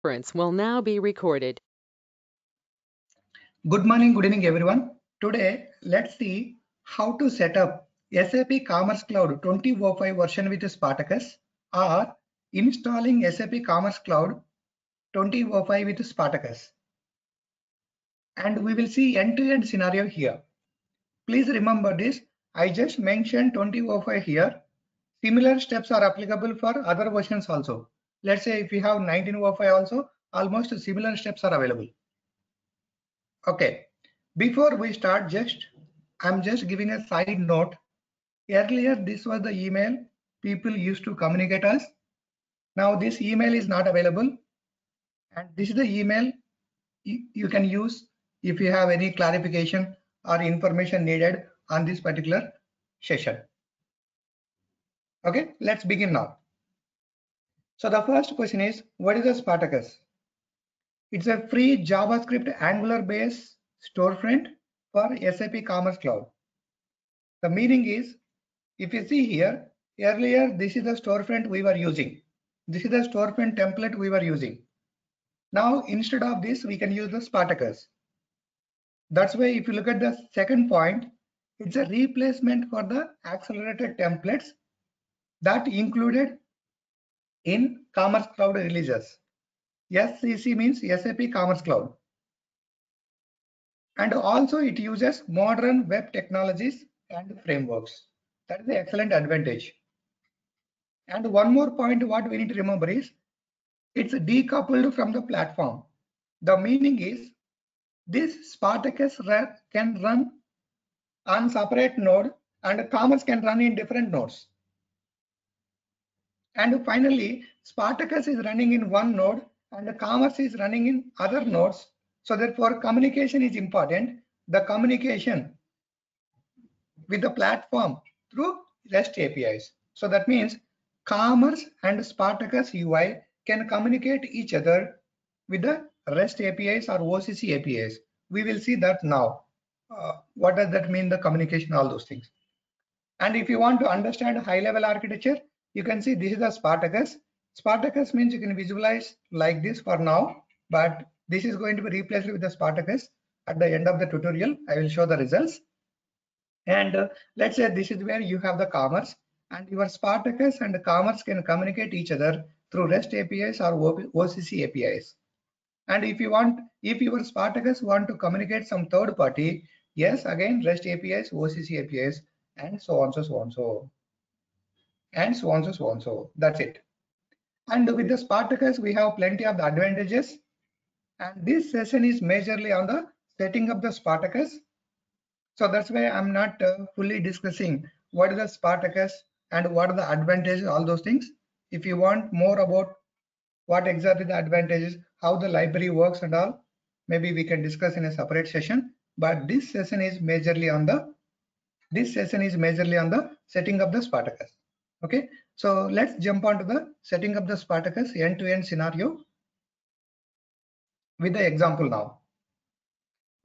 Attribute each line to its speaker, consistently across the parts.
Speaker 1: Conference will now be recorded.
Speaker 2: Good morning, good evening, everyone. Today, let's see how to set up SAP Commerce Cloud 2005 version with Spartacus or installing SAP Commerce Cloud 2005 with Spartacus. And we will see end-to-end scenario here. Please remember this. I just mentioned 2005 here. Similar steps are applicable for other versions also. Let's say if we have 1905 also, almost similar steps are available. Okay. Before we start, I'm just giving a side note. Earlier, this was the email people used to communicate us. Now this email is not available, and this is the email you can use if you have any clarification or information needed on this particular session. Okay, let's begin now. So the first question is, what is a Spartacus? It's a free JavaScript Angular based storefront for SAP Commerce Cloud. The meaning is, if you see here, earlier this is the storefront we were using. This is the storefront template we were using. Now instead of this, we can use the Spartacus. That's why if you look at the second point, it's a replacement for the accelerated templates that included in Commerce Cloud releases. SCC means SAP Commerce Cloud. And also it uses modern web technologies and frameworks. That is the excellent advantage. And one more point what we need to remember is it's decoupled from the platform. The meaning is this Spartacus can run on separate node and Commerce can run in different nodes. And finally, Spartacus is running in one node and Commerce is running in other nodes. So therefore, communication is important. The communication with the platform through REST APIs. So that means Commerce and Spartacus UI can communicate each other with the REST APIs or OCC APIs. We will see that now. What does that mean, the communication, all those things. And if you want to understand high level architecture, you can see this is the Spartacus. Spartacus means you can visualize like this for now, but this is going to be replaced with the Spartacus. At the end of the tutorial, I will show the results. And let's say this is where you have the Commerce, and your Spartacus and Commerce can communicate each other through REST APIs or OCC APIs. And if your Spartacus want to communicate some third party, yes, again REST APIs, OCC APIs, and so on, so. That's it. And with the Spartacus, we have plenty of the advantages. And this session is majorly on the setting up the Spartacus. So that's why I'm not fully discussing what is the Spartacus and what are the advantages, all those things. If you want more about what exactly the advantages, how the library works and all, maybe we can discuss in a separate session. But this session is majorly on the setting up the Spartacus. Okay, so let's jump on to the setting up the Spartacus end-to-end scenario with the example now.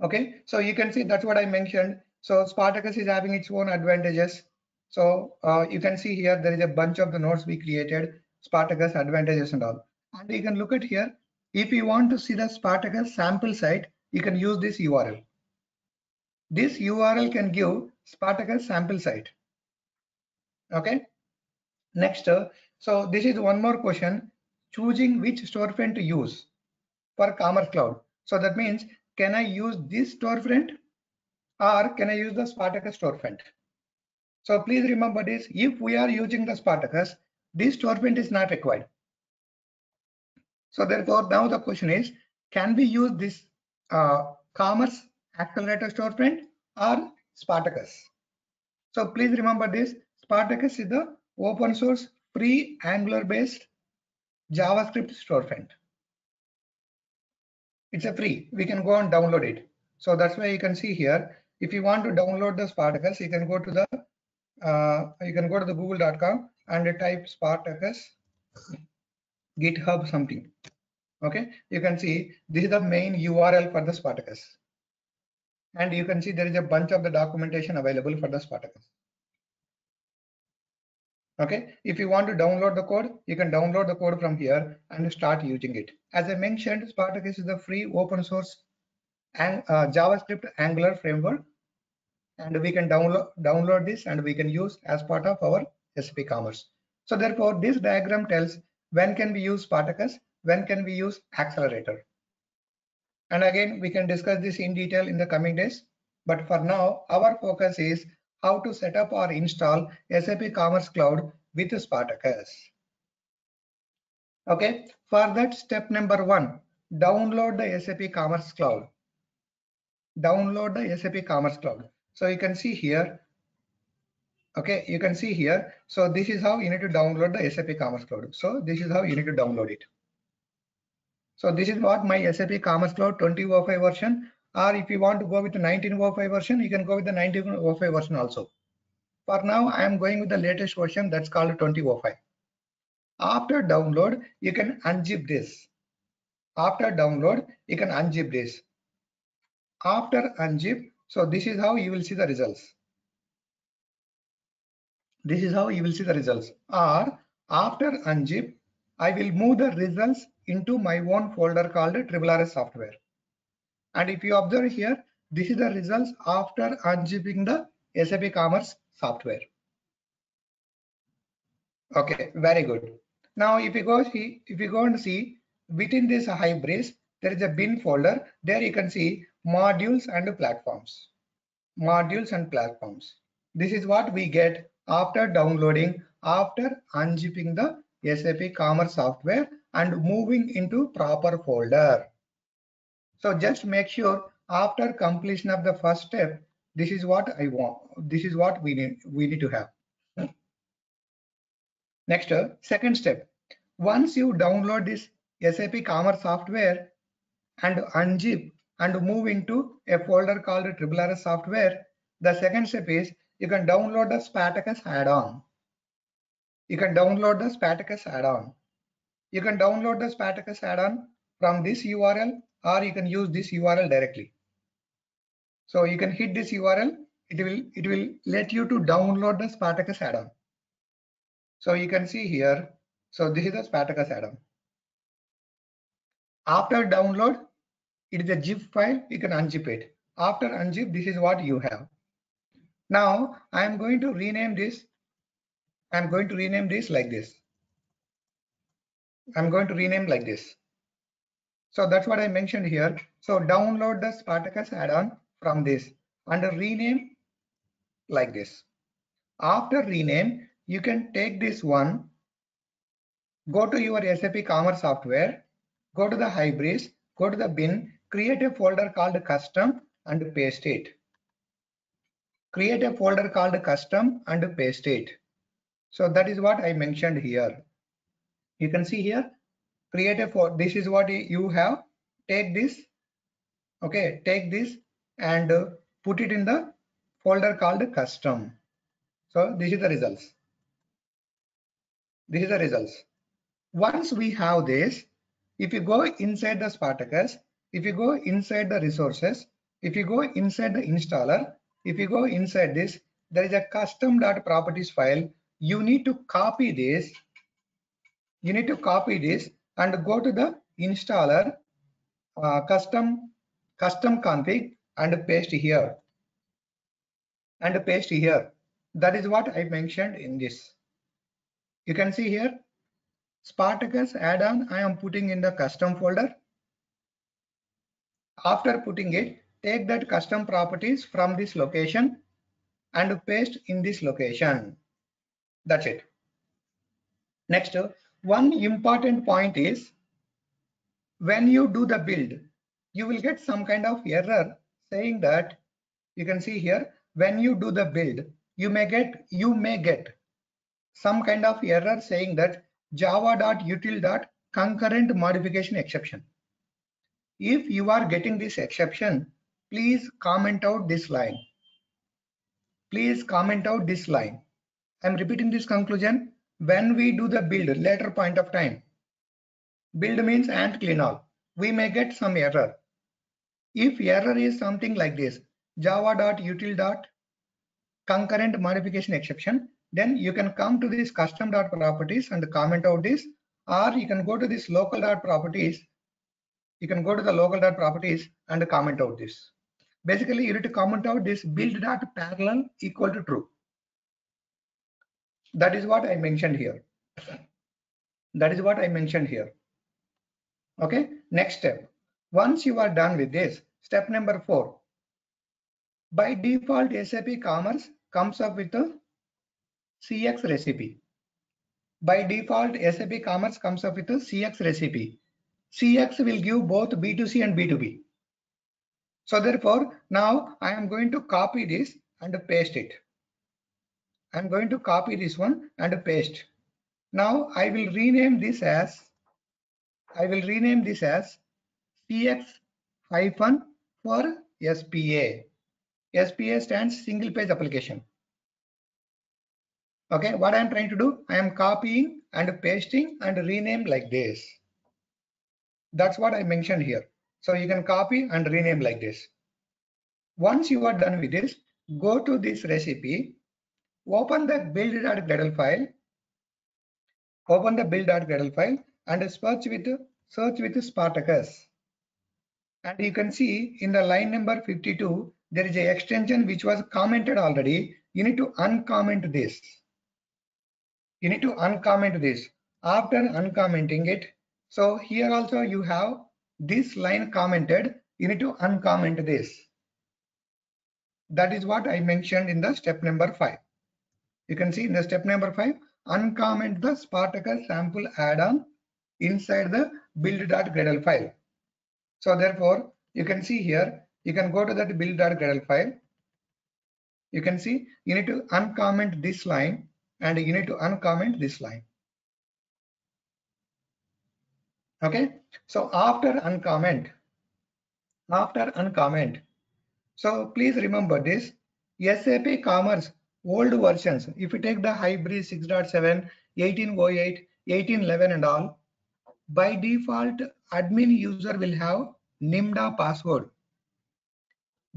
Speaker 2: Okay, so you can see that's what I mentioned. So Spartacus is having its own advantages. So you can see here there is a bunch of the nodes we created, Spartacus advantages and all. And you can look at here. If you want to see the Spartacus sample site, you can use this URL. This URL can give Spartacus sample site. Okay. Next, so this is one more question, choosing which storefront to use for Commerce Cloud. So that means, can I use this storefront or can I use the Spartacus storefront? So please remember this, if we are using the Spartacus, this storefront is not required. So therefore, now the question is, can we use this Commerce Accelerator storefront or Spartacus? So please remember this, Spartacus is the open source free Angular based JavaScript storefront. It's a free, we can go and download it. So that's why you can see here, if you want to download the Spartacus, you can go to the google.com and type Spartacus GitHub something. Okay, you can see this is the main URL for the Spartacus. And you can see there is a bunch of the documentation available for the Spartacus. Okay, if you want to download the code, you can download the code from here and start using it. As I mentioned, Spartacus is the free open source and JavaScript Angular framework, and we can download this and we can use as part of our SAP Commerce. So therefore, this diagram tells when can we use Spartacus, when can we use Accelerator. And again, we can discuss this in detail in the coming days. But for now, our focus is how to set up or install SAP Commerce Cloud with Spartacus. Okay, for that, step number 1, download the SAP Commerce Cloud. Download the SAP Commerce Cloud. So you can see here. Okay, you can see here. So this is how you need to download the SAP Commerce Cloud. So this is how you need to download it. So this is what my SAP Commerce Cloud 20.05 version, or if you want to go with the 19.05 version, you can go with the 19.05 version also. For now, I am going with the latest version that's called 20.05. After download, you can unzip this. After download, you can unzip this. After unzip, so this is how you will see the results. This is how you will see the results. Or after unzip, I will move the results into my own folder called RRS software. And if you observe here, this is the results after unzipping the SAP Commerce software. Okay, very good. Now, if you go and see within this Hybris, there is a bin folder. There you can see modules and platforms. Modules and platforms. This is what we get after downloading, after unzipping the SAP Commerce software and moving into proper folder. So just make sure after completion of the first step, this is what I want. This is what we need to have. Next, second step. Once you download this SAP Commerce software and unzip and move into a folder called RRS software, the second step is you can download the Spartacus add-on. You can download the Spartacus add-on. You can download the Spartacus add-on from this URL, or you can use this URL directly. So you can hit this URL. It will let you to download the Spartacus add-on. So you can see here. So this is the Spartacus add-on. After download, it is a zip file. You can unzip it. After unzip, this is what you have. Now I am going to rename this. I'm going to rename this like this. I'm going to rename like this. So that's what I mentioned here. So download the Spartacus add-on from this and rename like this. After rename, you can take this one, go to your SAP Commerce software, go to the Hybris, go to the bin, create a folder called custom and paste it. Create a folder called custom and paste it. So that is what I mentioned here. You can see here, create a folder. This is what you have. Take this, okay, take this and put it in the folder called custom. So this is the results. This is the results. Once we have this, if you go inside the Spartacus, if you go inside the resources, if you go inside the installer, if you go inside this, there is a custom.properties file. You need to copy this. You need to copy this and go to the installer custom config and paste here. And paste here. That is what I mentioned in this. You can see here, Spartacus add-on I am putting in the custom folder. After putting it, take that custom properties from this location and paste in this location. That's it. Next, one important point is when you do the build, you will get some kind of error saying that, you can see here, when you do the build, you may get some kind of error saying that java.util.concurrent modification exception. If you are getting this exception, please comment out this line. Please comment out this line. I'm repeating this conclusion. When we do the build later point of time, build means ant clean all, we may get some error. If error is something like this, java.util.concurrent modification exception, then you can come to this custom.properties and comment out this, or you can go to this local.properties. You can go to the local.properties and comment out this. Basically, you need to comment out this build.parallel equal to true. That is what I mentioned here. That is what I mentioned here. Okay, next step. Once you are done with this, step number 4. By default, SAP Commerce comes up with a CX recipe. By default, SAP Commerce comes up with a CX recipe. CX will give both B2C and B2B. So therefore, now I am going to copy this and paste it. I'm going to copy this one and paste. Now I will rename this as CX hyphen for SPA. SPA stands single page application. Okay, what I am trying to do, I am copying and pasting and rename like this. That's what I mentioned here. So you can copy and rename like this. Once you are done with this, go to this recipe, open the build.gradle file, and search with Spartacus. And you can see in the line number 52, there is an extension which was commented already. You need to uncomment this. After uncommenting it, so here also you have this line commented. You need to uncomment this. That is what I mentioned in the step number 5. You can see in the step number 5, uncomment the Spartacus sample add-on inside the build.gradle file. So therefore, you can see here, you can go to that build.gradle file. You can see you need to uncomment this line and you need to uncomment this line. Okay, so after uncomment, so please remember this, SAP Commerce old versions, if you take the hybrid 6.7, 1808, 1811 and all, by default admin user will have NIMDA password.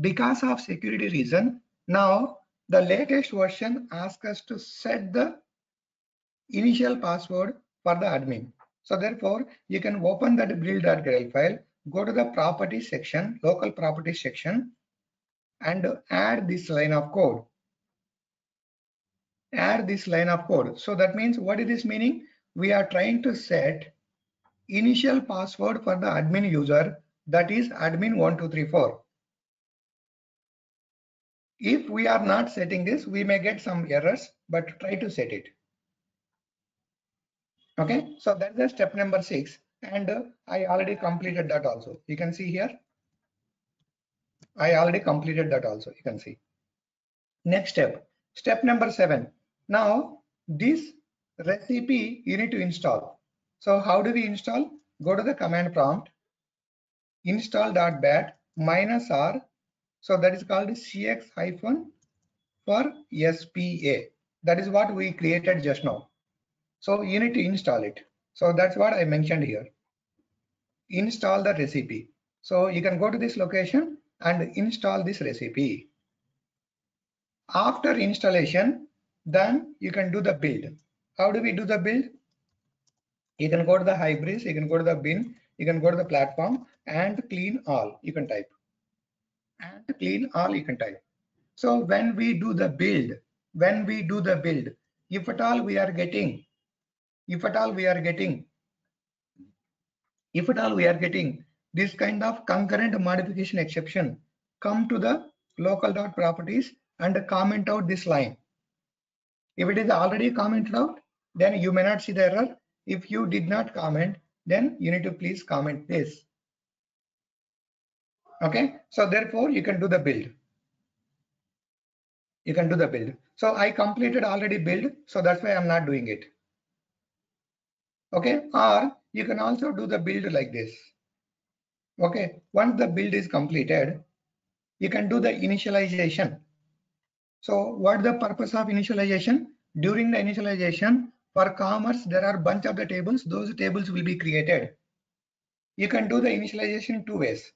Speaker 2: Because of security reason, now the latest version asks us to set the initial password for the admin. So therefore, you can open that build.gradle file, go to the properties section, local properties section, and add this line of code. So that means, what is this meaning? We are trying to set initial password for the admin user, that is admin1234. If we are not setting this, we may get some errors, but try to set it. Okay, so that's the step number 6, and I already completed that also. You can see here, I already completed that also. You can see. Next step, step number 7. Now this recipe you need to install. So how do we install? Go to the command prompt, install.bat -r. So that is called CX hyphen for SPA. That is what we created just now. So you need to install it. So that's what I mentioned here. Install the recipe. So you can go to this location and install this recipe. After installation, then you can do the build. How do we do the build? You can go to the hybrids, you can go to the bin, you can go to the platform and clean all. You can type. And clean all you can type. So when we do the build, if at all we are getting this kind of concurrent modification exception, come to the local.properties and comment out this line. If it is already commented out, then you may not see the error. If you did not comment, then you need to please comment this. Okay, so therefore you can do the build. So I completed already build, so that's why I'm not doing it. Okay, or you can also do the build like this. Okay, once the build is completed, you can do the initialization. So what the purpose of initialization? During the initialization for commerce, there are bunch of the tables. Those tables will be created. You can do the initialization 2 ways.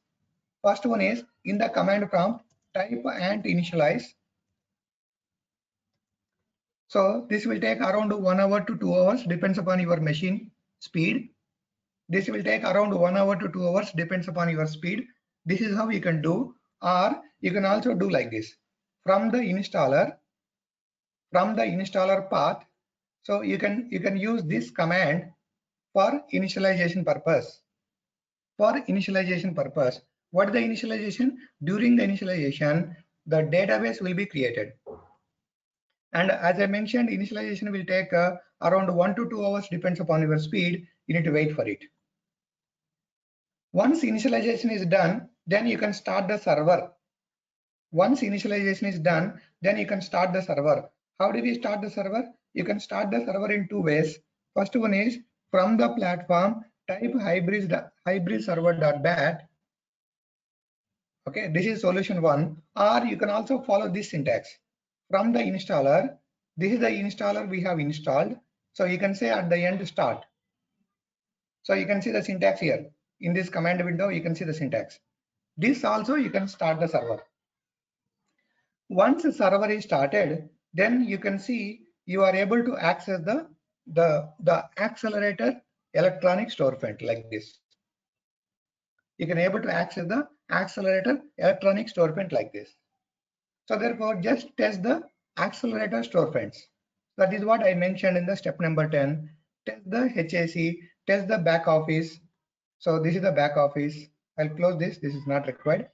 Speaker 2: First one is in the command prompt, type ant initialize. So this will take around 1 hour to 2 hours, depends upon your machine speed. This will take around 1 hour to 2 hours, depends upon your speed. This is how you can do, or you can also do like this. From the installer path, so you can use this command for initialization purpose. For initialization purpose, what is the initialization? During the initialization, the database will be created. And as I mentioned, initialization will take around 1 to 2 hours, depends upon your speed. You need to wait for it. Once initialization is done, then you can start the server. Once initialization is done, then you can start the server. How do we start the server? You can start the server in 2 ways. First one is from the platform, type hybrid server.bat. Okay, this is solution 1. Or you can also follow this syntax. From the installer, this is the installer we have installed. So you can say at the end start. So you can see the syntax here. In this command window, you can see the syntax. This also you can start the server. Once the server is started, then you can see you are able to access the accelerator electronic storefront like this. You can able to access the accelerator electronic storefront like this. So therefore, just test the accelerator storefronts. That is what I mentioned in the step number 10. Test the HAC, test the back office. So this is the back office. I'll close this. This is not required.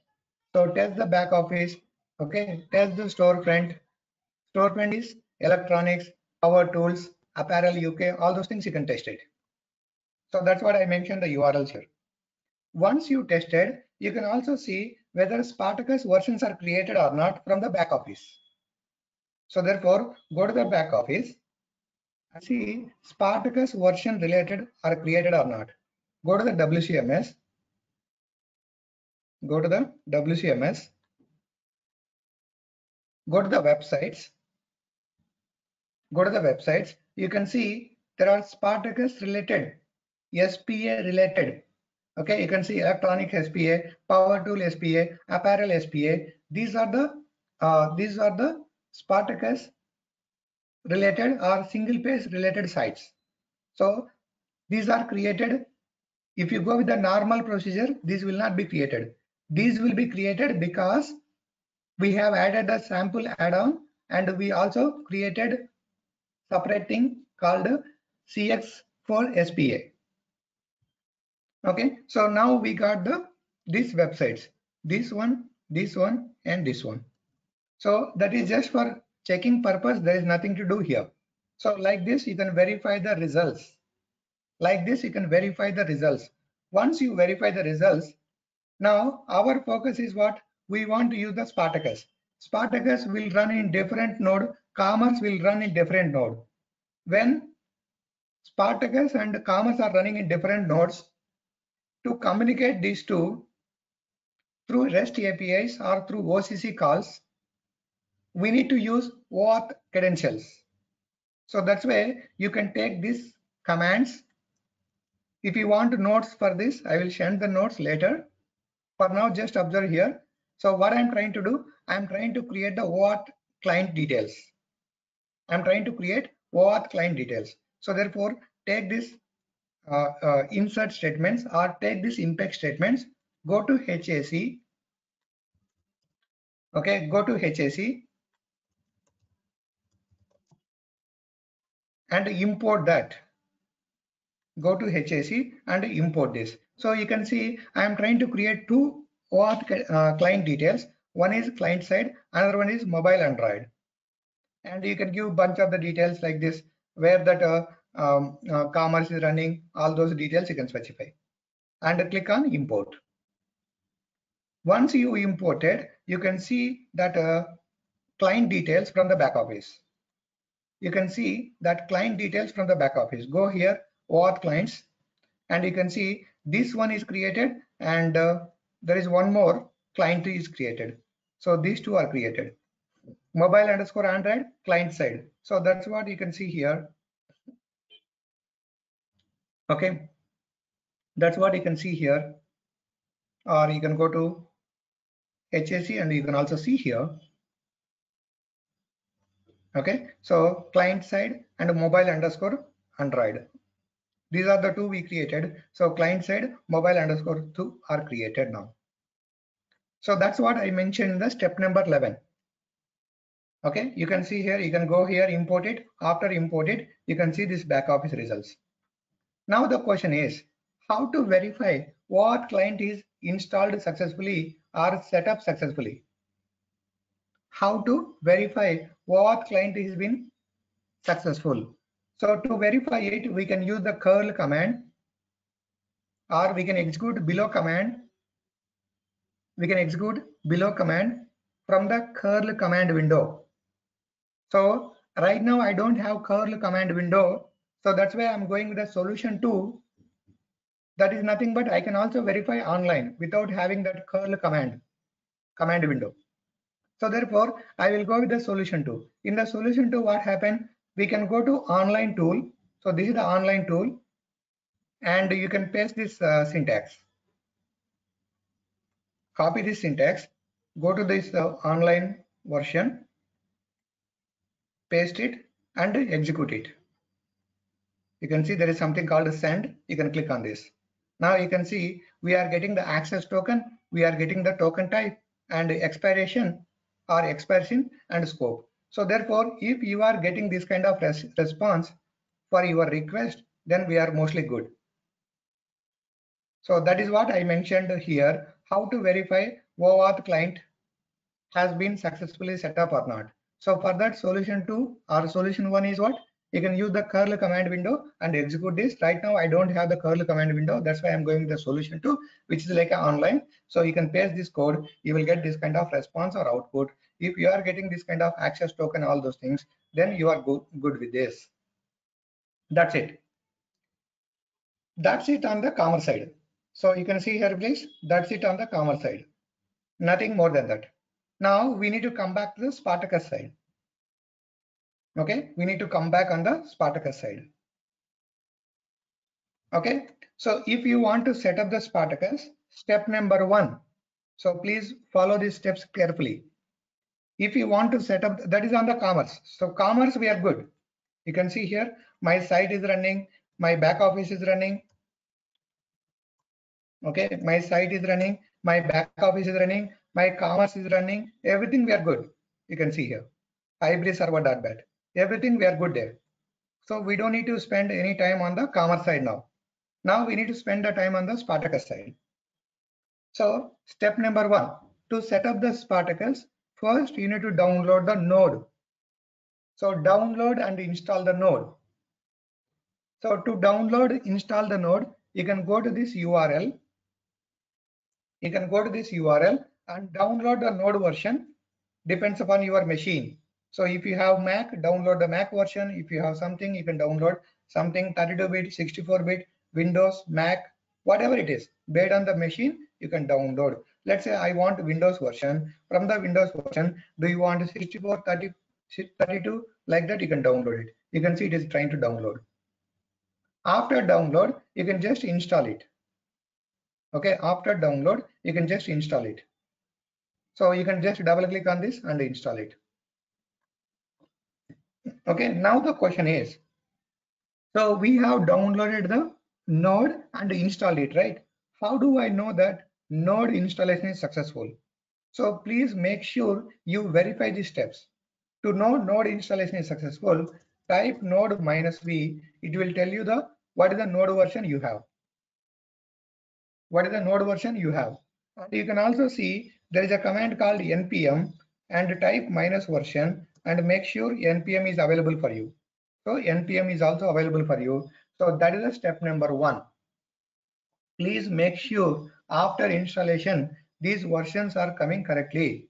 Speaker 2: So test the back office. Okay, test the storefront. Storefront is electronics, power tools, apparel UK, all those things you can test it. So that's what I mentioned the URLs here. Once you tested, you can also see whether Spartacus versions are created or not from the back office. So therefore, go to the back office and see Spartacus version related are created or not. Go to the WCMS. Go to the WCMS. Go to the websites. Go to the websites. You can see there are Spartacus related, SPA related. Okay, you can see electronic SPA, power tool SPA, apparel SPA. These are the Spartacus related or single page related sites. So these are created. If you go with the normal procedure, these will not be created. These will be created because we have added a sample add-on and we also created separate thing called CX for SPA. Okay, so now we got these websites, this one, and this one. So that is just for checking purpose. There is nothing to do here. So like this, you can verify the results. Like this, you can verify the results. Once you verify the results, now our focus is what? We want to use the Spartacus. Spartacus will run in different node. Commerce will run in different node. When Spartacus and Commerce are running in different nodes, to communicate these two through REST APIs or through OCC calls, we need to use OAuth credentials. So that's why you can take these commands. If you want notes for this, I will send the notes later. For now, just observe here. So what I'm trying to do, I'm trying to create the OAuth client details. I'm trying to create OAuth client details. So therefore, take this insert statements or take this impact statements, go to HAC. Okay, go to HAC and import that. Go to HAC and import this. So you can see I am trying to create two OAuth client details. One is client side, another one is mobile Android. And you can give bunch of the details like this, where that commerce is running, all those details you can specify. And click on import. Once you import it, you can see that client details from the back office. You can see that client details from the back office. Go here, OAuth clients, and you can see this one is created and there is one more client is created. So these two are created. Mobile underscore Android client side. So that's what you can see here. Okay, that's what you can see here. Or you can go to HAC and you can also see here. Okay, so client side and mobile underscore Android. These are the two we created. So client side, mobile underscore 2 are created now. So that's what I mentioned in the step number 11. Okay, you can see here, you can go here, import it. After import it, you can see this back office results. Now the question is how to verify what client is installed successfully or set up successfully. How to verify what client has been successful. So to verify it, we can use the curl command, or we can execute below command. We can execute below command from the curl command window. So right now I don't have curl command window. So that's why I'm going with the solution 2. That is nothing but I can also verify online without having that curl command window. So therefore, I will go with the solution 2. In the solution 2, what happened? We can go to online tool. So this is the online tool, and you can paste this syntax. Copy this syntax, go to this online version, paste it, and execute it. You can see there is something called send. You can click on this. Now you can see we are getting the access token, we are getting the token type and expiration or expiration and scope. So therefore, if you are getting this kind of response for your request, then we are mostly good. So that is what I mentioned here, how to verify OAuth client has been successfully set up or not. So for that, solution 2 or solution 1 is what? You can use the curl command window and execute this. Right now I don't have the curl command window, that's why I'm going with the solution 2, which is like an online. So you can paste this code, you will get this kind of response or output. If you are getting this kind of access token, all those things, then you are good with this. That's it. That's it on the commerce side. So you can see here, please, that's it on the commerce side. Nothing more than that. Now we need to come back to the Spartacus side. Okay, we need to come back on the Spartacus side. Okay, so if you want to set up the Spartacus, step number 1. So please follow these steps carefully. If you want to set up, that is on the commerce. So commerce, we are good. You can see here, my site is running, my back office is running. Okay, my site is running, my back office is running, my commerce is running, everything we are good. You can see here, hybridserver.bat, everything we are good there. So we don't need to spend any time on the commerce side now. Now we need to spend the time on the Spartacus side. So step number 1, to set up the Spartacus, first you need to download the node. So download and install the node. So to download, install the node, you can go to this URL. You can go to this URL and download the node version. Depends upon your machine. So if you have Mac, download the Mac version. If you have something, you can download something 32-bit, 64-bit, Windows, Mac, whatever it is. Based on the machine, you can download. Let's say I want Windows version. From the Windows version, do you want 64, 30, 32? Like that, you can download it. You can see it is trying to download. After download, you can just install it. Okay, after download, you can just install it. So you can just double click on this and install it. Okay, now the question is, so we have downloaded the node and installed it, right? How do I know that node installation is successful? So please make sure you verify these steps. To know node installation is successful, type node -v. It will tell you what is the node version you have. What is the node version you have? And you can also see there is a command called npm and type -version and make sure npm is available for you. So npm is also available for you. So that is the step number 1. Please make sure after installation these versions are coming correctly,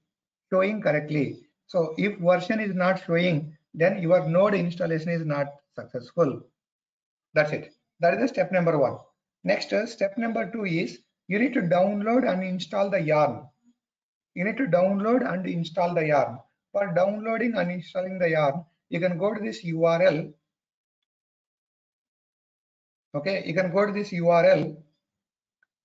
Speaker 2: showing correctly. So if version is not showing, then your node installation is not successful. That's it. That is the step number 1. Next, step number 2 is you need to download and install the yarn. You need to download and install the yarn. For downloading and installing the yarn, you can go to this URL. Okay, you can go to this URL.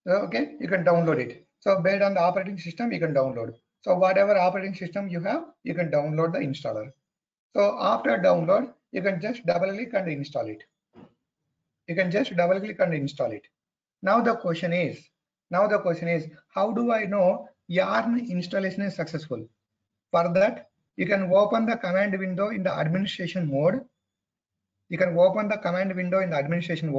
Speaker 2: Okay, you can download it. So based on the operating system, you can download. So whatever operating system you have, you can download the installer. So after download, you can just double click and install it. You can just double click and install it. Now the question is, how do I know Yarn installation is successful? For that, you can open the command window in the administration mode. You can open the command window in the administration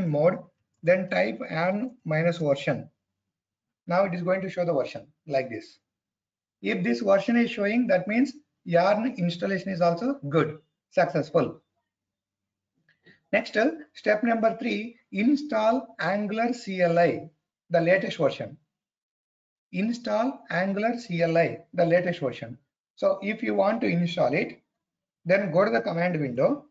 Speaker 2: mode, then type yarn -version. Now it is going to show the version like this. If this version is showing, that means Yarn installation is also good, successful. Next, step number 3, install Angular CLI, the latest version. Install Angular CLI, the latest version. So if you want to install it, then go to the command window.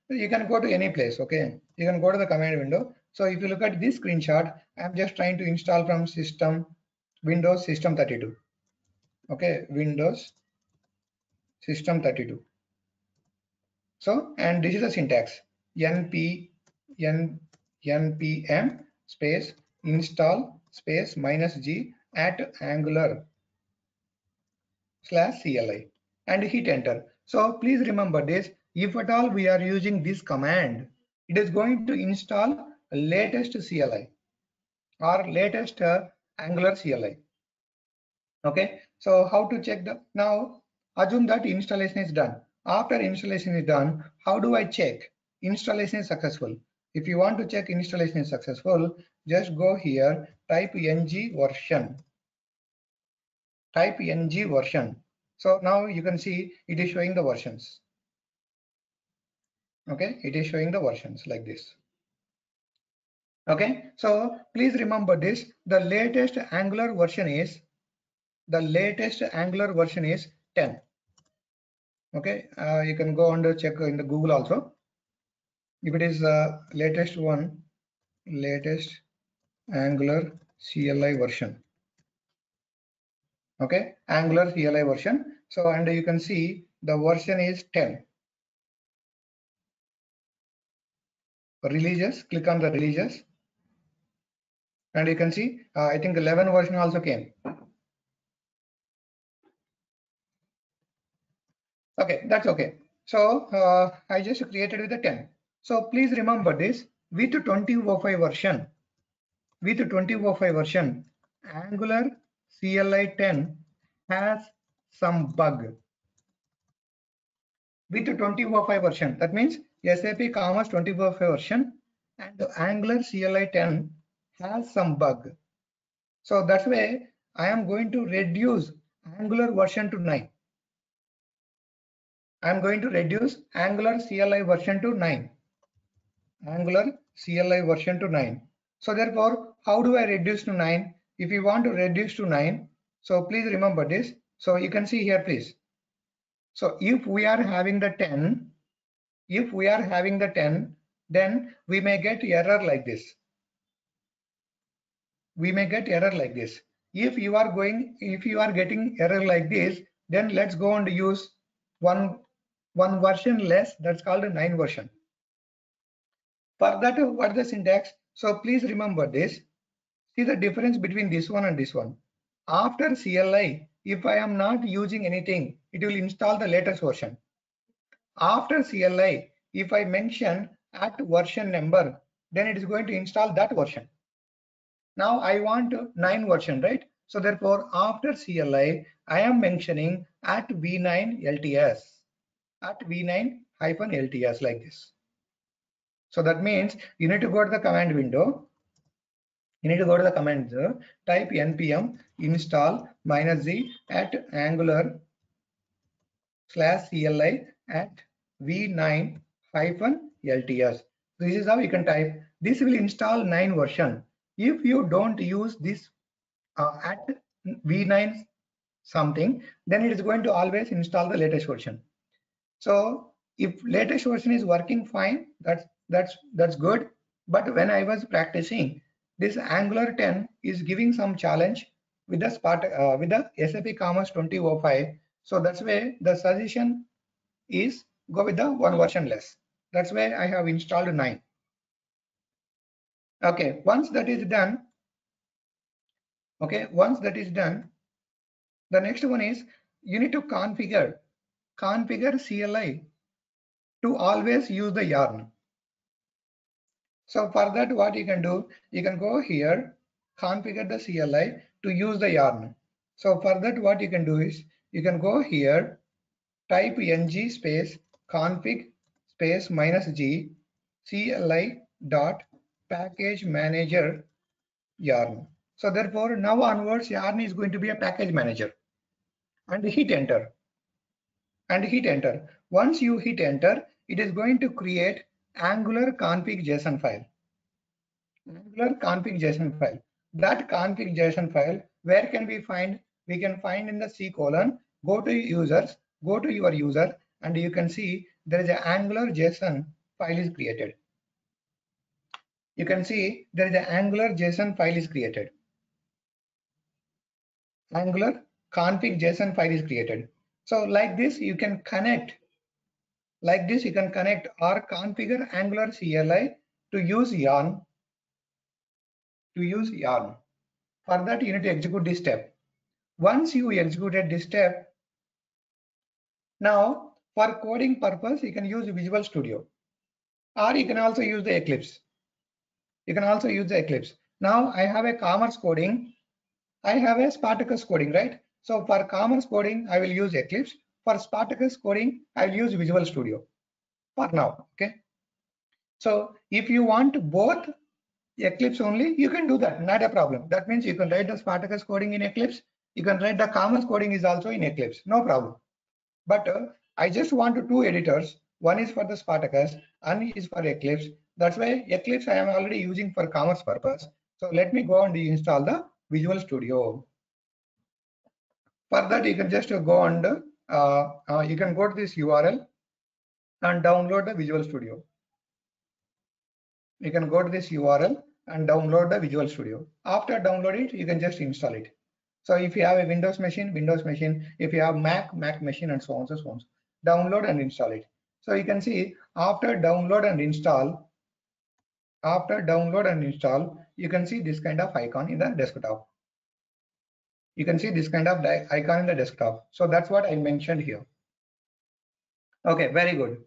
Speaker 2: You can go to any place, okay? You can go to the command window. So if you look at this screenshot, I'm just trying to install from Windows System 32. Okay, Windows System 32. So, and this is the syntax: npm space install space -g at Angular/CLI and hit enter. So please remember this: if at all we are using this command, it is going to install latest CLI or latest Angular CLI. Okay, so how to check the, now assume that installation is done. After installation is done, how do I check installation is successful? If you want to check installation is successful, just go here, type ng version. So now you can see it is showing the versions. Okay, it is showing the versions like this. Okay, so please remember this: the latest Angular version is 10. Okay, you can go and check in the Google also. If it is latest Angular CLI version. Okay, Angular CLI version. So, and you can see the version is 10. Releases, click on the releases, and you can see I think 11 version also came. Okay, that's okay. So I just created with the 10. So please remember this: with 2005 version, Angular CLI 10 has some bug. With 2005 version, that means SAP Commerce 2005 version and the Angular CLI 10 has some bug. So that's why I am going to reduce Angular version to 9. I am going to reduce Angular CLI version to 9. So therefore, how do I reduce to 9? If you want to reduce to 9, so please remember this. So you can see here, please. So if we are having the 10, then we may get error like this. If you are getting error like this, then let's go and use one version less. That's called a 9 version. For that, what is the syntax? So please remember this. See the difference between this one and this one. After CLI, if I am not using anything, it will install the latest version. After CLI, if I mention at version number, then it is going to install that version. Now I want 9 version, right? So therefore, after CLI, I am mentioning at v9 LTS, -LTS like this. So that means you need to go to the command window. Type npm install -g at Angular/CLI at v9-LTS. This is how you can type. This will install 9 version. If you don't use this at v9 something, then it is going to always install the latest version. So if latest version is working fine, that's good. But when I was practicing, this Angular 10 is giving some challenge with the SAP Commerce 2005. So that's why the suggestion is go with the 1 version less. That's why I have installed 9. Okay, once that is done, The next one is you need to configure CLI to always use the yarn. So for that, what you can do, you can go here, configure the CLI to use the yarn. So for that, what you can do is you can go here, type ng space config space -g CLI dot package manager yarn. So therefore, now onwards, yarn is going to be a package manager, and hit enter. And hit enter. Once you hit enter, it is going to create Angular config JSON file. Angular config JSON file. That config JSON file, where can we find? We can find in the C colon, go to users, go to your user, and you can see there is an Angular JSON file is created. You can see there is an Angular JSON file is created. Angular config JSON file is created. So like this, you can connect. Like this, you can connect or configure Angular CLI to use yarn. For that, you need to execute this step. Once you executed this step, now for coding purpose, you can use Visual Studio, or you can also use the Eclipse. Now I have a commerce coding. I have a Spartacus coding, right? So for commerce coding, I will use Eclipse. For Spartacus coding, I will use Visual Studio for now. Okay. So if you want both Eclipse only, you can do that, not a problem. That means you can write the Spartacus coding in Eclipse. You can write the commerce coding is also in Eclipse, no problem. But I just want two editors. One is for the Spartacus, and is for Eclipse. That's why Eclipse I am already using for commerce purpose. So let me go and install the Visual Studio. For that, you can just go and you can go to this URL and download the Visual Studio. You can go to this URL and download the Visual Studio. After download it, you can just install it. So if you have a Windows machine, if you have Mac machine, and so on, so on. Download and install it. So you can see after download and install, you can see this kind of icon in the desktop. You can see this kind of icon in the desktop. So that's what I mentioned here. Okay, very good.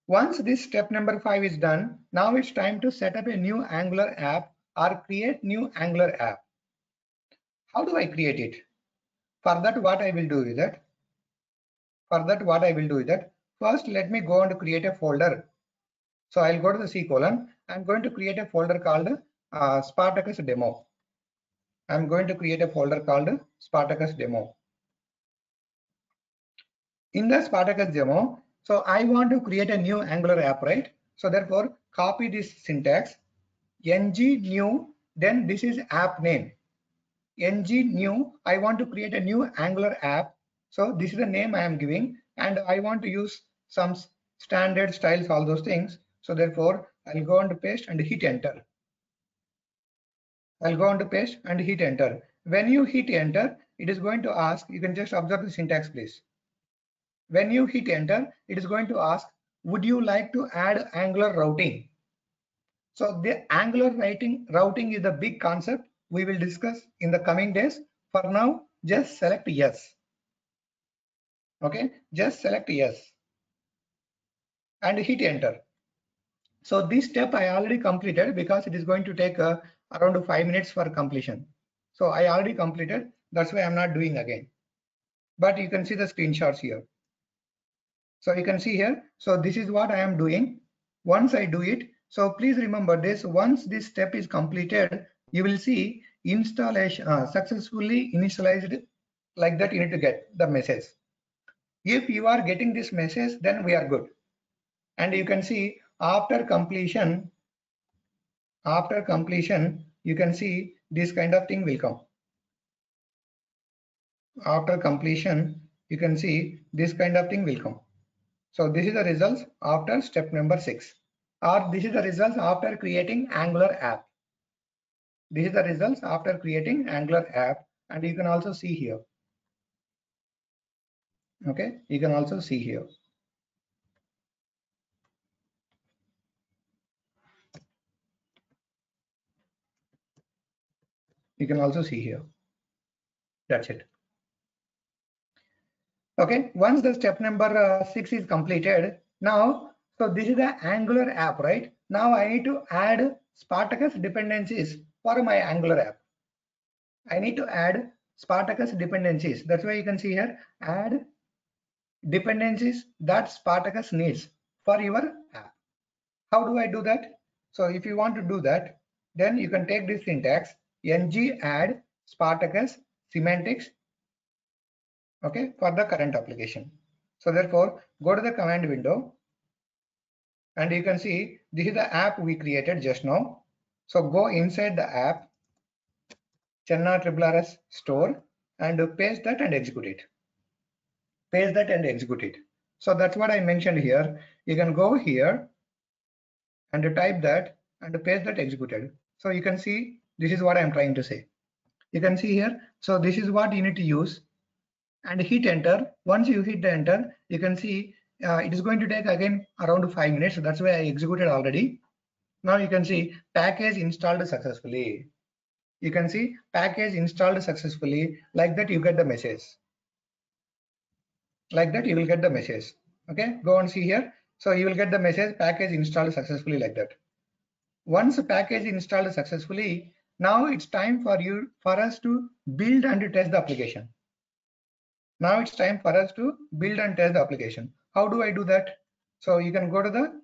Speaker 2: Once this step number 5 is done, now it's time to set up a new Angular app or create new Angular app. How do I create it? For that, what I will do is that, first let me go and create a folder. So I'll go to the C colon. I'm going to create a folder called Spartacus demo. I'm going to create a folder called Spartacus demo. In the Spartacus demo, so I want to create a new Angular app, right? So therefore, copy this syntax, ng new, then this is app name. Ng new, I want to create a new Angular app. So this is the name I am giving, and I want to use some standard styles, all those things. So therefore, I'll go and paste and hit enter. When you hit enter, it is going to ask, you can just observe the syntax, please. When you hit enter, it is going to ask, would you like to add Angular routing? So the Angular routing is the big concept we will discuss in the coming days. For now, just select yes. Okay, just select yes and hit enter. So this step I already completed because it is going to take around 5 minutes for completion. So I already completed. That's why I'm not doing again. But you can see the screenshots here. So you can see here. So this is what I am doing. Once I do it, so please remember this. Once this step is completed, you will see installation successfully initialized. Like that, you need to get the message. If you are getting this message, then we are good. And you can see after completion, you can see this kind of thing will come. After completion, you can see this kind of thing will come. So this is the results after step number 6, or this is the results after creating Angular app. This is the results after creating Angular app, and you can also see here. Okay, you can also see here. You can also see here. That's it. Okay, once the step number 6 is completed, now, so this is the Angular app, right? Now I need to add Spartacus dependencies for my Angular app. I need to add Spartacus dependencies. That's why you can see here, add dependencies that Spartacus needs for your app. How do I do that? So if you want to do that, then you can take this syntax, ng add Spartacus semantics, okay, for the current application. So therefore, go to the command window and you can see this is the app we created just now. So go inside the app, Chenna RRRS store, and paste that and execute it. Paste that and execute it. So that's what I mentioned here. You can go here and type that and paste that executed. So you can see this is what I'm trying to say. You can see here. So this is what you need to use and hit enter. Once you hit the enter, you can see it is going to take again around 5 minutes. That's why I executed already. Now you can see package installed successfully. You can see package installed successfully. Like that you get the message. Like that you will get the message. Okay, go and see here. So you will get the message package installed successfully like that. Once a package installed successfully, now it's time for us to build and test the application. Now it's time for us to build and test the application. How do I do that? So you can go to this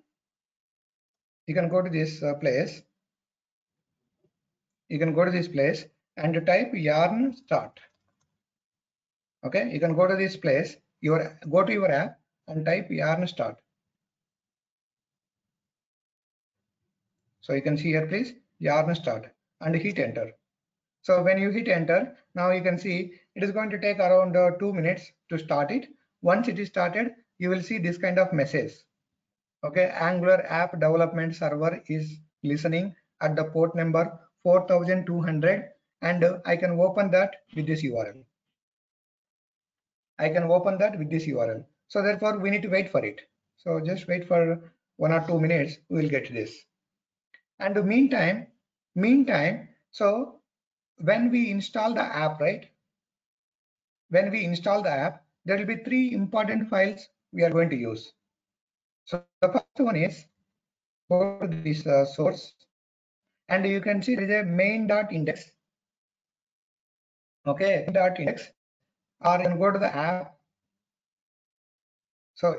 Speaker 2: place. You can go to this place and type yarn start. Okay, you can go to this place, go to your app and type yarn start. So you can see here, please, yarn start and hit enter. So when you hit enter, now you can see it is going to take around 2 minutes to start it. Once it is started, you will see this kind of message. Okay, Angular app development server is listening at the port number 4200 and I can open that with this URL. I can open that with this URL. So therefore we need to wait for it. So just wait for 1 or 2 minutes, we will get this. And the meantime, so when we install the app, right? When we install the app, there will be 3 important files we are going to use. So the first one is go to this source, and you can see there is a main.index. Okay, main.index, or you can go to the app. So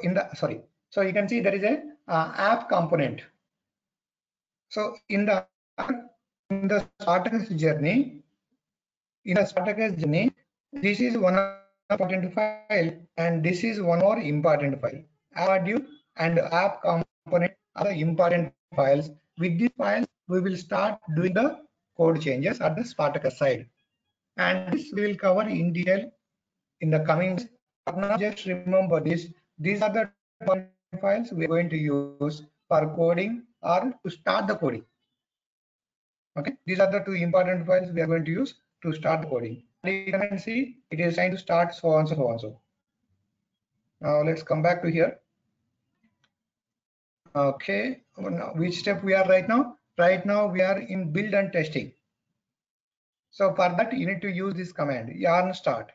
Speaker 2: so you can see there is a app component. So in the Spartacus journey, this is one important file, and this is one more important file. App module and app component are the important files. With these files, we will start doing the code changes at the Spartacus side, and this we will cover in detail in the coming. But now just remember this: these are the files we are going to use for coding or to start the coding. Okay, these are the 2 important files we are going to use to start the coding. And you can see it is trying to start so on so on so. Now let's come back to here. Okay, which step we are right now? Right now we are in build and testing. So for that you need to use this command yarn start.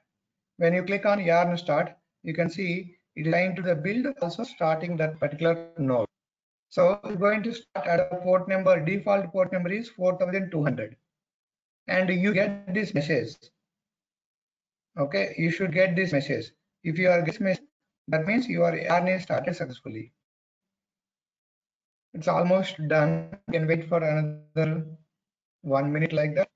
Speaker 2: When you click on yarn start, you can see it is trying to the build, also starting that particular node. So it's going to start at a port number, default port number is 4200, and you get this message. Okay, you should get this message. If you are getting this message, that means your yarn is started successfully. It's almost done. You can wait for another 1 minute like that.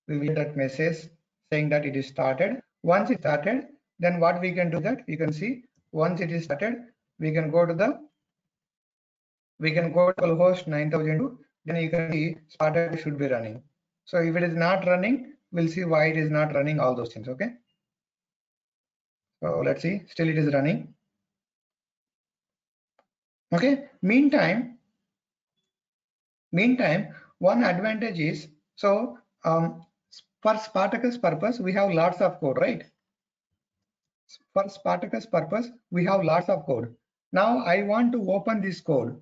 Speaker 2: We will get that message saying that it is started. Once it started, then what we can do that we can see once it is started, we can go to localhost 9002. Then you can see started should be running. So if it is not running, we'll see why it is not running, all those things. Okay. So let's see, still it is running. Okay. Meantime, one advantage is, so for Spartacus purpose, we have lots of code, right? For Spartacus purpose, we have lots of code. Now I want to open this code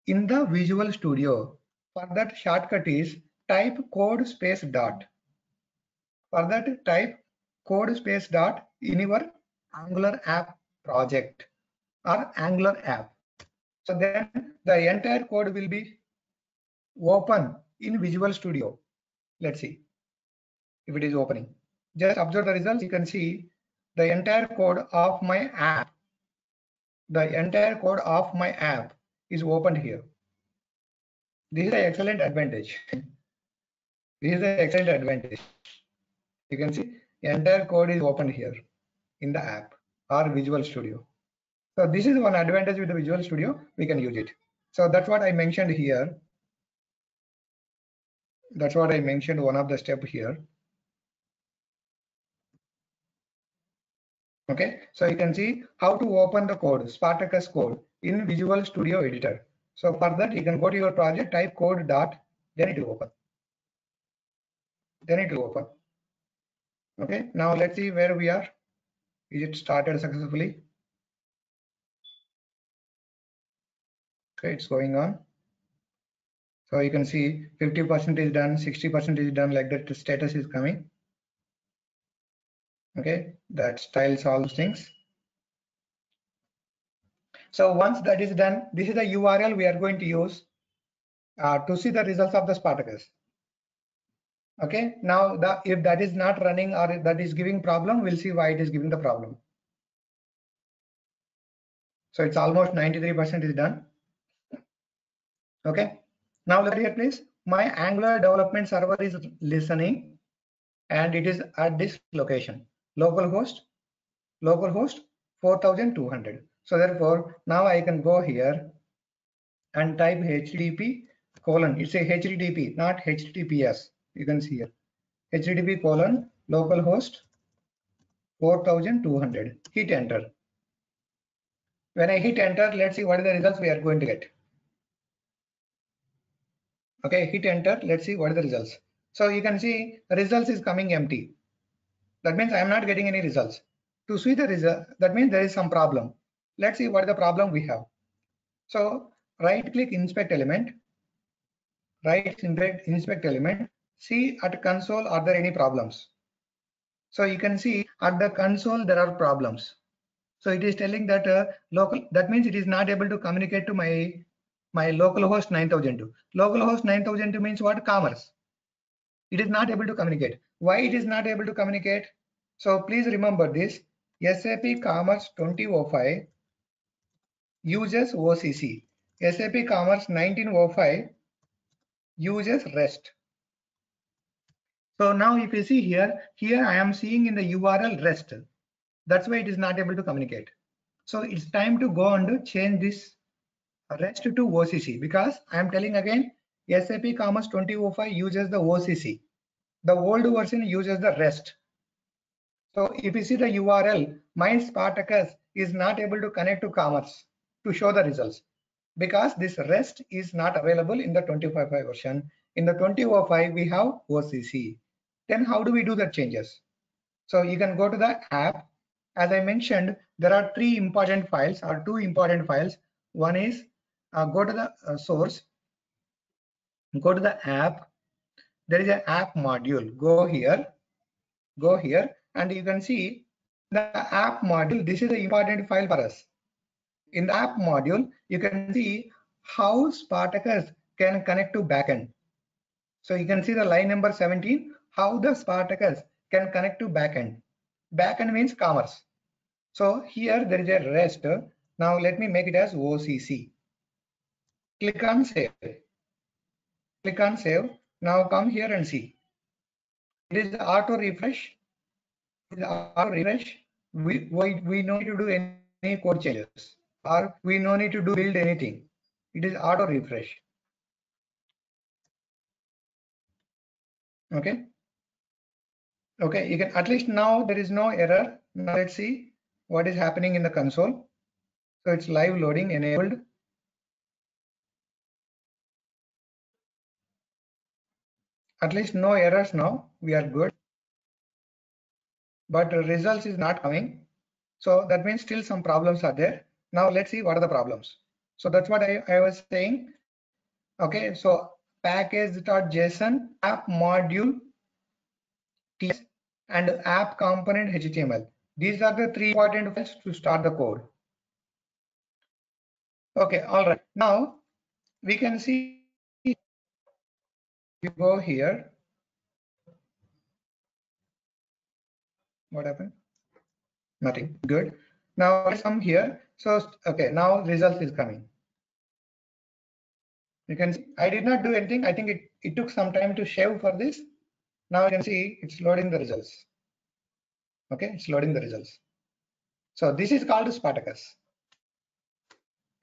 Speaker 2: in the Visual Studio. For that, shortcut is type code space dot. For that, type code space dot in your Angular app project or Angular app. So then the entire code will be open in Visual Studio. Let's see if it is opening. Just observe the results. You can see the entire code of my app. The entire code of my app is opened here. This is an excellent advantage. This is an excellent advantage. You can see the entire code is opened here in the app or Visual Studio. So this is one advantage with the Visual Studio. We can use it. So that's what I mentioned here. That's what I mentioned, one of the step here. Okay, so you can see how to open the code, Spartacus code in Visual Studio Editor. So for that, you can go to your project, type code dot, then it will open. Then it will open. Okay, now let's see where we are. Is it started successfully? Okay, it's going on. So you can see 50% is done, 60% is done, like that the status is coming. Okay, that styles all those things. So once that is done, this is the URL we are going to use to see the results of the Spartacus. Okay, now if that is not running or if that is giving problem, we'll see why it is giving the problem. So it's almost 93% is done. Okay, now look here please. My Angular development server is listening and it is at this location, localhost 4200. So therefore now I can go here and type HTTP colon. It's a HTTP, not HTTPS. You can see here HTTP colon localhost 4200. Hit enter. When I hit enter, let's see what are the results we are going to get. Okay, hit enter. Let's see what are the results. So you can see the results is coming empty. That means I am not getting any results. To see the result, that means there is some problem. Let's see what the problem we have. So right click inspect element. Right inspect element. See at console, are there any problems? So you can see at the console there are problems. So it is telling that that means it is not able to communicate to my localhost 9002. Localhost 9002 means what? Commerce. It is not able to communicate. Why it is not able to communicate? So please remember this. SAP Commerce 2005 uses OCC. SAP Commerce 1905 uses REST. So now if you see here I am seeing in the URL REST. That's why it is not able to communicate. So it's time to go and change this REST to OCC, because I am telling again SAP Commerce 2005 uses the OCC. The old version uses the REST. So if you see the URL, my Spartacus is not able to connect to Commerce to show the results, because this REST is not available in the 2005 version. In the 2005 we have OCC. Then how do we do the changes? So you can go to the app. As I mentioned, there are three important files or two important files. One is go to the source, go to the app. There is an app module. Go here, and you can see the app module. This is the important file for us. In the app module, you can see how Spartacus can connect to backend. So you can see the line number 17, how the Spartacus can connect to backend. Backend means commerce. So here there is a REST. Now let me make it as OCC. Click on save. Click on save. Now come here and see. It is auto refresh. Auto refresh. We no need to do any code changes, or we no need to build anything. It is auto refresh. Okay. Okay. You can, at least now there is no error. Now let's see what is happening in the console. So it's live loading enabled. At least no errors now. We are good. But results is not coming. So that means still some problems are there. Now let's see what are the problems. So that's what I was saying. Okay, so package.json app module TS and app component HTML. These are the 3 important files to start the code. Okay, all right. Now we can see, you go here. What happened? Nothing. Good. Now let's come here. So okay, now results is coming. You can see I did not do anything. I think it took some time to shave for this. Now you can see it's loading the results. Okay, it's loading the results. So this is called Spartacus.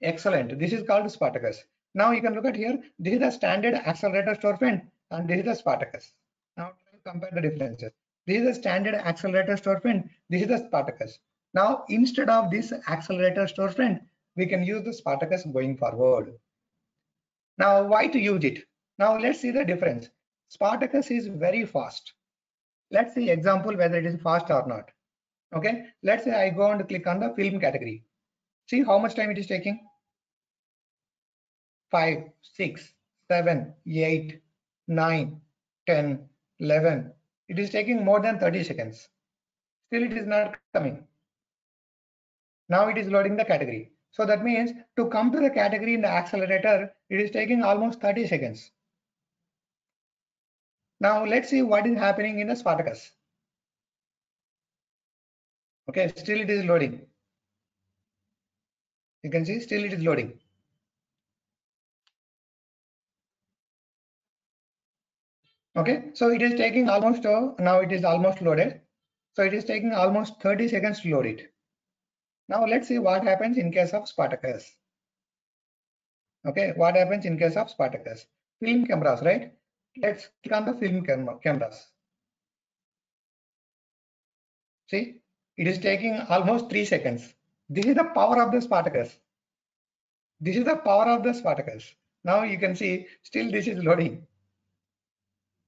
Speaker 2: Excellent. This is called Spartacus. Now you can look at here. This is the standard accelerator storefront and this is the Spartacus. Now compare the differences. This is the standard accelerator storefront. This is the Spartacus. Now instead of this accelerator storefront, we can use the Spartacus going forward. Now why to use it? Now let's see the difference. Spartacus is very fast. Let's see example whether it is fast or not. Okay, let's say I go and click on the film category. See how much time it is taking? 5, 6, 7, 8, 9, 10, 11. It is taking more than 30 seconds. Still it is not coming. Now it is loading the category. So that means to come to the category in the accelerator, it is taking almost 30 seconds. Now let's see what is happening in the Spartacus. Okay, still it is loading. You can see still it is loading. Okay, so it is taking almost, now it is almost loaded. So it is taking almost 30 seconds to load it. Now let's see what happens in case of Spartacus. Okay, what happens in case of Spartacus? Film cameras, right? Let's click on the film cameras. See, it is taking almost 3 seconds. This is the power of the Spartacus. This is the power of the Spartacus. Now you can see still this is loading.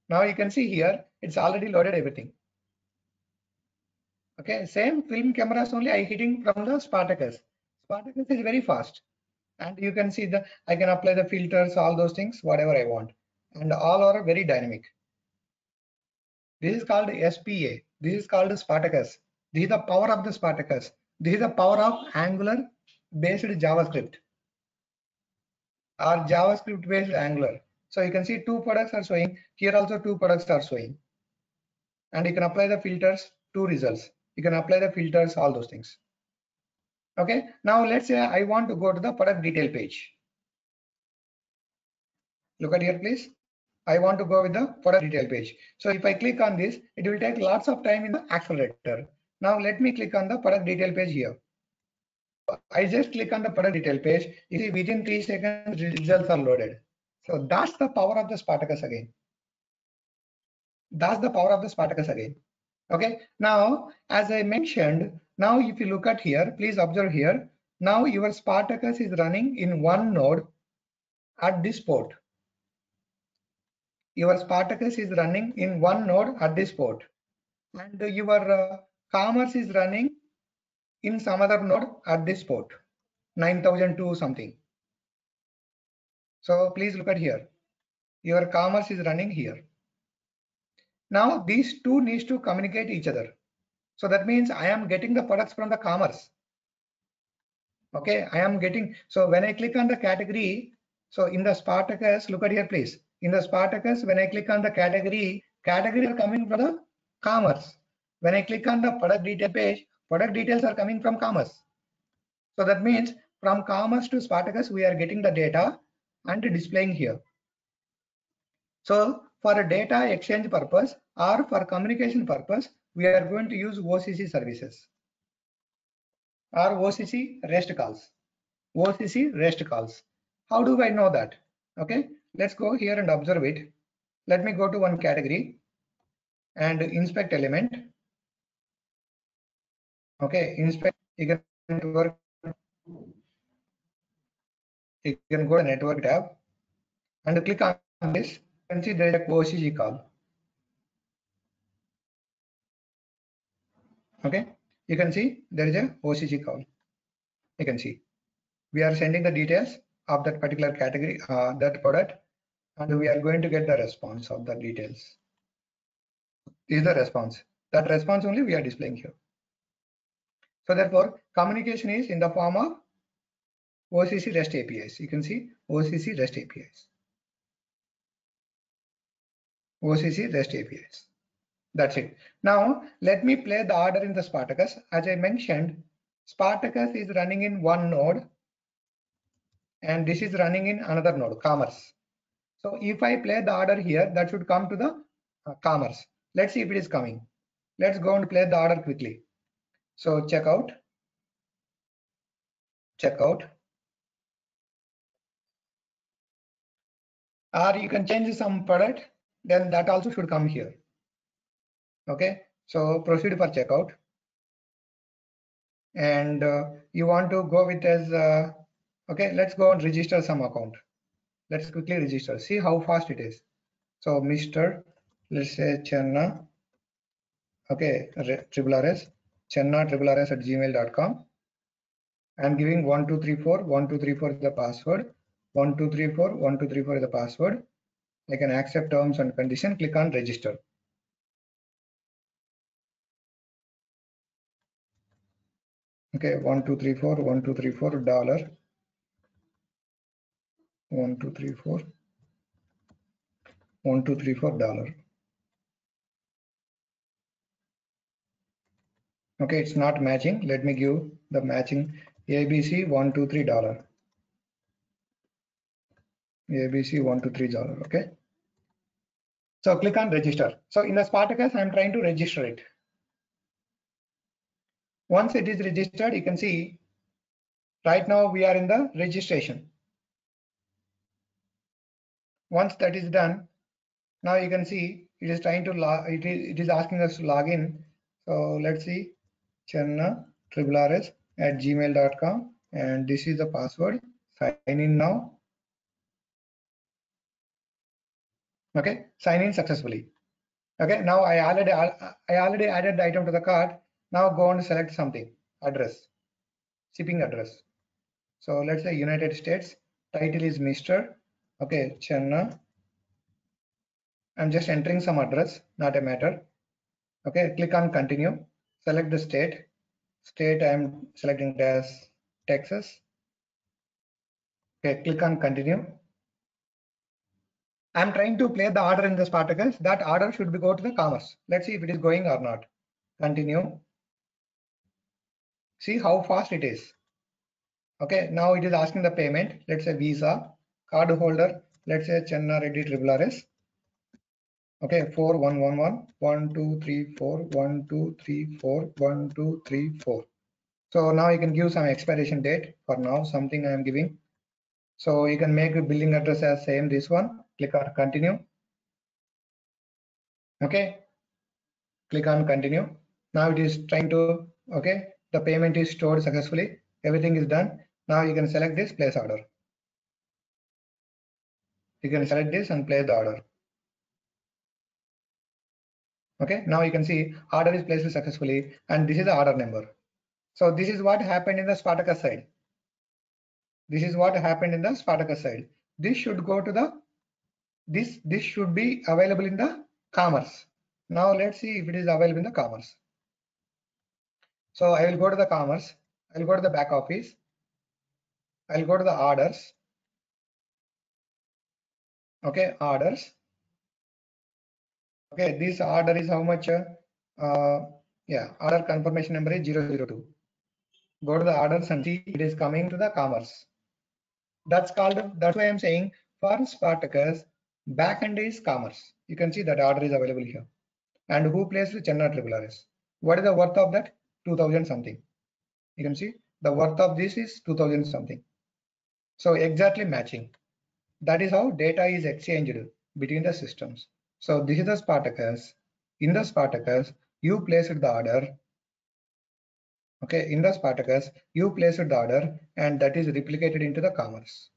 Speaker 2: Now you can see here it's already loaded everything. Okay, same film cameras only I hitting from the Spartacus. Spartacus is very fast. And you can see I can apply the filters, all those things, whatever I want. And all are very dynamic. This is called SPA. This is called Spartacus. This is the power of the Spartacus. This is the power of Angular based JavaScript or JavaScript based Angular. So you can see 2 products are showing. Here also 2 products are showing. And you can apply the filters, 2 results. You can apply the filters, all those things. Okay, now let's say I want to go to the product detail page. Look at here, please. I want to go with the product detail page. So if I click on this, it will take lots of time in the accelerator. Now let me click on the product detail page here. I just click on the product detail page. You see within 3 seconds results are loaded. So that's the power of the Spartacus again. That's the power of the Spartacus again. Okay. Now, as I mentioned, now if you look at here, please observe here. Now your Spartacus is running in one node at this port. Your Spartacus is running in one node at this port, and your commerce is running in some other node at this port, 9002 something. So please look at here. Your commerce is running here. Now these two needs to communicate each other. So that means I am getting the products from the commerce. Okay, I am getting. So when I click on the category, so in the Spartacus, look at here, please. In the Spartacus, when I click on the category are coming from the commerce. When I click on the product detail page, product details are coming from commerce. So that means from commerce to Spartacus, we are getting the data and displaying here. So for a data exchange purpose or for communication purpose, we are going to use OCC services or OCC REST calls. OCC REST calls. How do I know that? Okay, let's go here and observe it. Let me go to one category and inspect element. Okay, inspect. You can go to network tab and click on this and see there is a OCC call. Okay, you can see there is a OCC call. You can see we are sending the details of that particular category, that product, and we are going to get the response of the details. This is the response. That response only we are displaying here. So therefore, communication is in the form of OCC REST APIs. You can see OCC REST APIs. OCC REST APIs. That's it. Now let me play the order in the Spartacus. As I mentioned, Spartacus is running in one node and this is running in another node, commerce. So if I play the order here, that should come to the commerce. Let's see if it is coming. Let's go and play the order quickly. So check out, or you can change some product, then that also should come here. Okay, so proceed for checkout, and you want to go with as okay, let's go and register some account. Let's quickly register, see how fast it is. So Mr. let's say Channa, okay, RRS Channa @gmail.com. I'm giving 1234 1234 is the password, 1234 1234 is the password. I can accept terms and condition, click on register. Okay, 1234 1234 dollar, 1234 1234 dollar. Okay, it's not matching. Let me give the matching ABC $123. ABC $123. Okay. So click on register. So in the Spartacus, I'm trying to register it. Once it is registered, you can see right now we are in the registration. Once that is done, now you can see it is trying to it is asking us to log in. So let's see, Channa RRS @gmail.com, and this is the password. Sign in now. Okay, sign in successfully. Okay, now I already added the item to the cart. Now go and select something, address, shipping address. So let's say United States, title is Mr. Okay, Channa. I'm just entering some address, not a matter. Okay, click on continue, select the state. State I'm selecting as Texas. Okay, click on continue. I'm trying to play the order in the Spartacus. That order should be go to the commerce. Let's see if it is going or not. Continue. See how fast it is. Okay, now it is asking the payment. Let's say Visa, card holder. Let's say Channa Reddy RRS. Okay, 4111 1234 1234 1234. So now you can give some expiration date. For now, something I am giving. So you can make a billing address as same this one. Click on continue. Okay, click on continue. Now it is trying to, okay, the payment is stored successfully. Everything is done. Now you can select this, place order. You can select this and place the order. Okay, now you can see order is placed successfully, and this is the order number. So this is what happened in the Spartacus side. This is what happened in the Spartacus side. This should go to the this should be available in the commerce. Now let's see if it is available in the commerce. So I will go to the commerce. I will go to the back office. I will go to the orders. Okay, orders. Okay, this order is how much? Yeah, order confirmation number is 002. Go to the orders and see it is coming to the commerce. That's why I'm saying for Spartacus, backend is commerce. You can see that order is available here. And who placed Channa RRS? What is the worth of that? 2000 something. You can see the worth of this is 2000 something. So exactly matching. That is how data is exchanged between the systems. So this is the Spartacus. In the Spartacus, you placed the order. Okay, in the Spartacus, you placed the order and that is replicated into the commerce.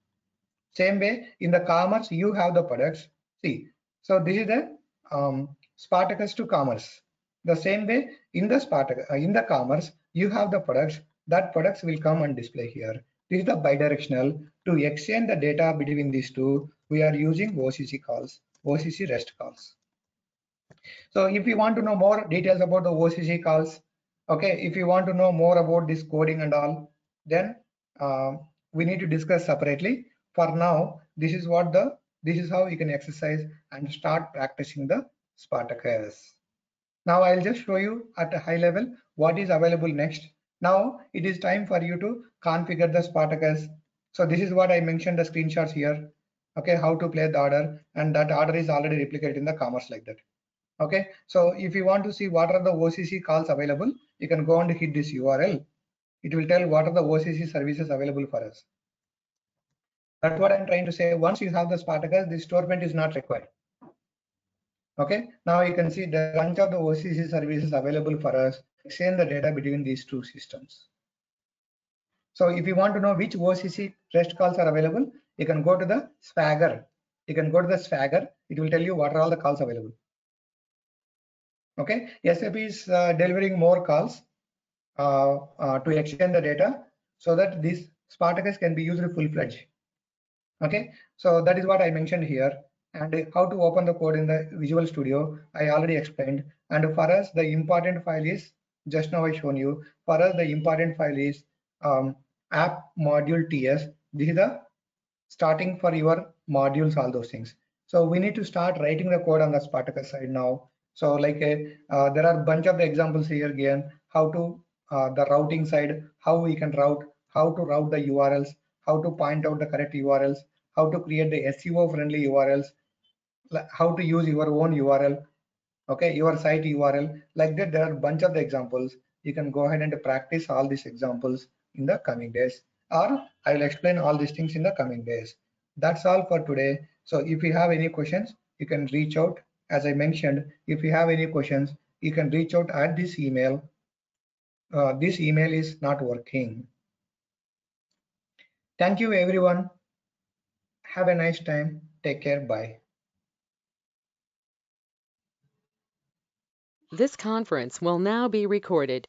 Speaker 2: Same way, in the commerce, you have the products. See, so this is the Spartacus to commerce. The same way, in the Spartacus, in the commerce, you have the products. That products will come and display here. This is the bidirectional. To exchange the data between these two, we are using OCC calls, OCC REST calls. So if you want to know more details about the OCC calls, Okay, if you want to know more about this coding and all, then we need to discuss separately. For now, this is how you can exercise and start practicing the Spartacus. Now I'll just show you at a high level what is available next. Now it is time for you to configure the Spartacus. So this is what I mentioned the screenshots here. Okay, how to play the order, and that order is already replicated in the commerce like that. Okay, so if you want to see what are the OCC calls available, you can go and hit this URL. It will tell what are the OCC services available for us. That's what I'm trying to say. Once you have the Spartacus, this storefront is not required. Okay, now you can see the bunch of the OCC services available for us to exchange the data between these two systems. So if you want to know which OCC REST calls are available, you can go to the Swagger. You can go to the Swagger. It will tell you what are all the calls available. Okay, SAP is delivering more calls to exchange the data so that this Spartacus can be used full-fledged. Okay, so that is what I mentioned here. And how to open the code in the Visual Studio, I already explained. And for us, the important file is, just now I shown you, for us, the important file is app module TS. This is the starting for your modules, all those things. So we need to start writing the code on the Spartacus side now. So like there are a bunch of the examples here again, how to the routing side, how we can route, how to route the URLs, how to point out the correct URLs, how to create the SEO friendly URLs, how to use your own URL, okay, your site URL. Like that, there are a bunch of the examples. You can go ahead and practice all these examples in the coming days, or I will explain all these things in the coming days. That's all for today. So if you have any questions, you can reach out. As I mentioned, if you have any questions, you can reach out at this email. This email is not working. Thank you, everyone. Have a nice time. Take care. Bye.
Speaker 1: This conference will now be recorded.